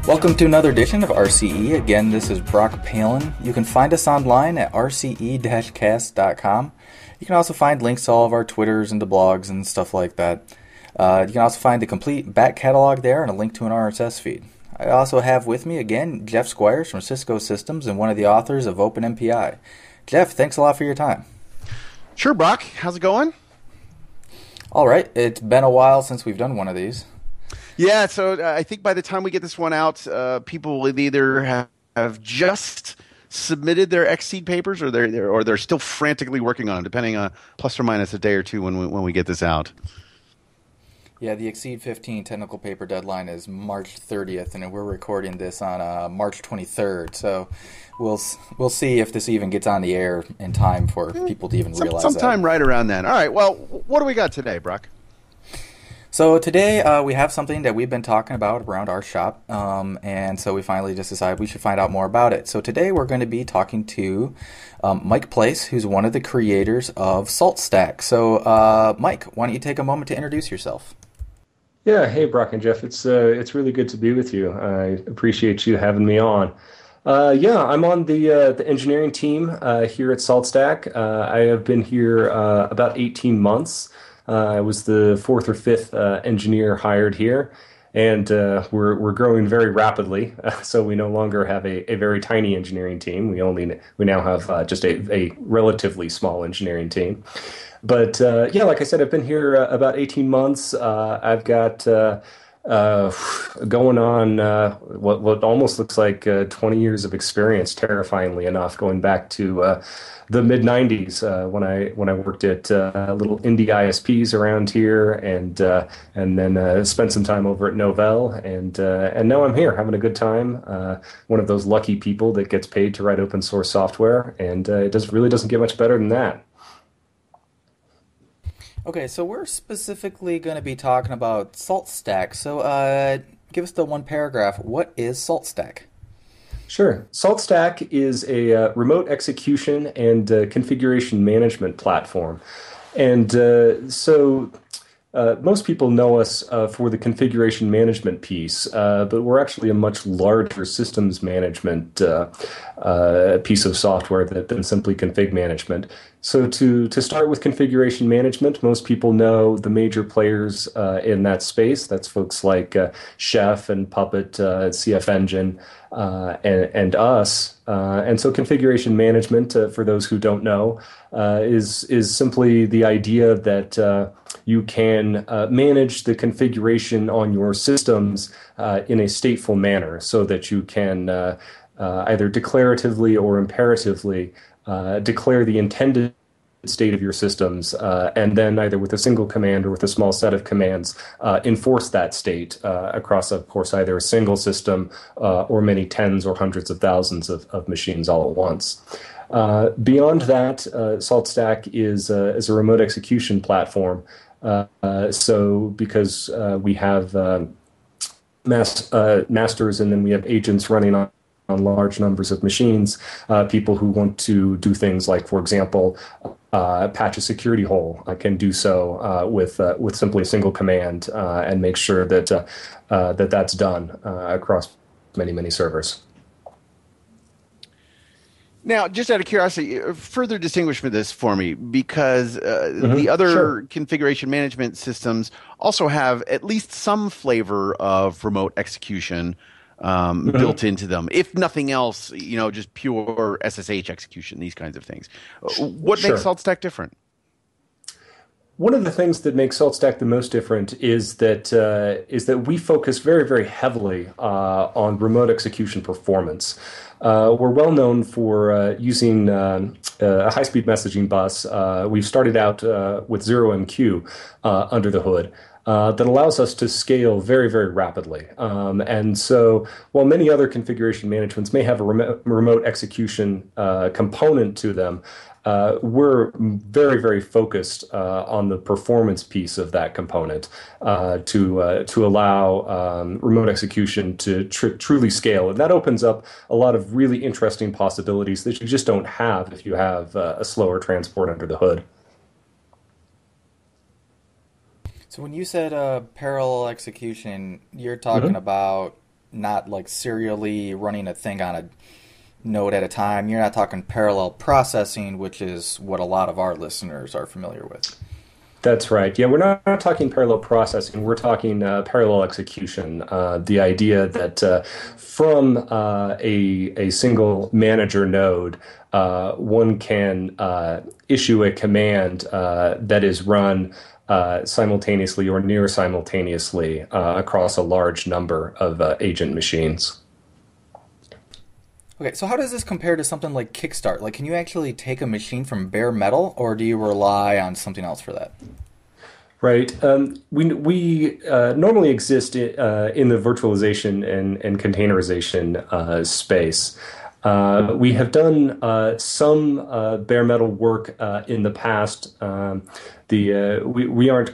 Welcome to another edition of RCE. Again, this is Brock Palin. You can find us online at rce-cast.com. You can also find links to all of our Twitters and the blogs and stuff like that. You can also find the complete back catalog there and a link to an RSS feed. I also have with me, again, Jeff Squires from Cisco Systems and one of the authors of OpenMPI. Jeff, thanks a lot for your time. Sure, Brock. How's it going? All right. It's been a while since we've done one of these. Yeah, so I think by the time we get this one out, people will either have just submitted their Xseed papers, or they're still frantically working on them, depending on plus or minus a day or two when we get this out. Yeah, the Exceed 15 technical paper deadline is March 30th, and we're recording this on March 23rd. So we'll see if this even gets on the air in time for people to even realize that. Sometime right around then. All right, well, what do we got today, Brock? So today we have something that we've been talking about around our shop, and so we finally just decided we should find out more about it. So today we're going to be talking to Mike Place, who's one of the creators of SaltStack. So Mike, why don't you take a moment to introduce yourself? Yeah, hey Brock and Jeff, it's really good to be with you. I appreciate you having me on. I'm on the engineering team here at SaltStack. I have been here about 18 months. I was the fourth or fifth engineer hired here, and we're growing very rapidly. So we no longer have a very tiny engineering team. We now have just a relatively small engineering team. But like I said, I've been here about 18 months. I've got going on what almost looks like 20 years of experience, terrifyingly enough, going back to the mid-90s when I worked at little indie ISPs around here, and then spent some time over at Novell, and now I'm here having a good time. One of those lucky people that gets paid to write open source software, and it really doesn't get much better than that. Okay, so we're specifically going to be talking about SaltStack. So give us the one paragraph. What is SaltStack? Sure. SaltStack is a remote execution and configuration management platform. And most people know us for the configuration management piece, but we're actually a much larger systems management piece of software than simply config management. So to start with configuration management, most people know the major players in that space. That's folks like Chef and Puppet, CF Engine, and us. And so configuration management, for those who don't know, is simply the idea that you can manage the configuration on your systems in a stateful manner, so that you can either declaratively or imperatively declare the intended state of your systems, and then either with a single command or with a small set of commands enforce that state across, of course, either a single system or many tens or hundreds of thousands of machines all at once. Beyond that, SaltStack is a remote execution platform. So because we have masters, and then we have agents running on large numbers of machines, people who want to do things like, for example, patch a security hole can do so with simply a single command and make sure that that's done across many servers. Now, just out of curiosity, further distinguish this for me, because the other configuration management systems also have at least some flavor of remote execution built into them. If nothing else, just pure SSH execution, these kinds of things. What makes SaltStack different? One of the things that makes SaltStack the most different is that we focus very, very heavily on remote execution performance. We're well known for using a high-speed messaging bus. We've started out with 0MQ under the hood. That allows us to scale very, very rapidly. And so while many other configuration managements may have a remote execution component to them, we're very, very focused on the performance piece of that component to allow remote execution to truly scale. And that opens up a lot of really interesting possibilities that you just don't have if you have a slower transport under the hood. So when you said parallel execution, you're talking about not like serially running a thing on a node at a time. You're not talking parallel processing, which is what a lot of our listeners are familiar with. That's right. Yeah, we're not talking parallel processing. We're talking parallel execution. The idea that from a single manager node, one can issue a command that is run simultaneously or near simultaneously across a large number of agent machines. Okay, so how does this compare to something like Kickstart? Like, can you actually take a machine from bare metal, or do you rely on something else for that? Right. We normally exist in the virtualization and containerization space. We have done some bare metal work in the past. We aren't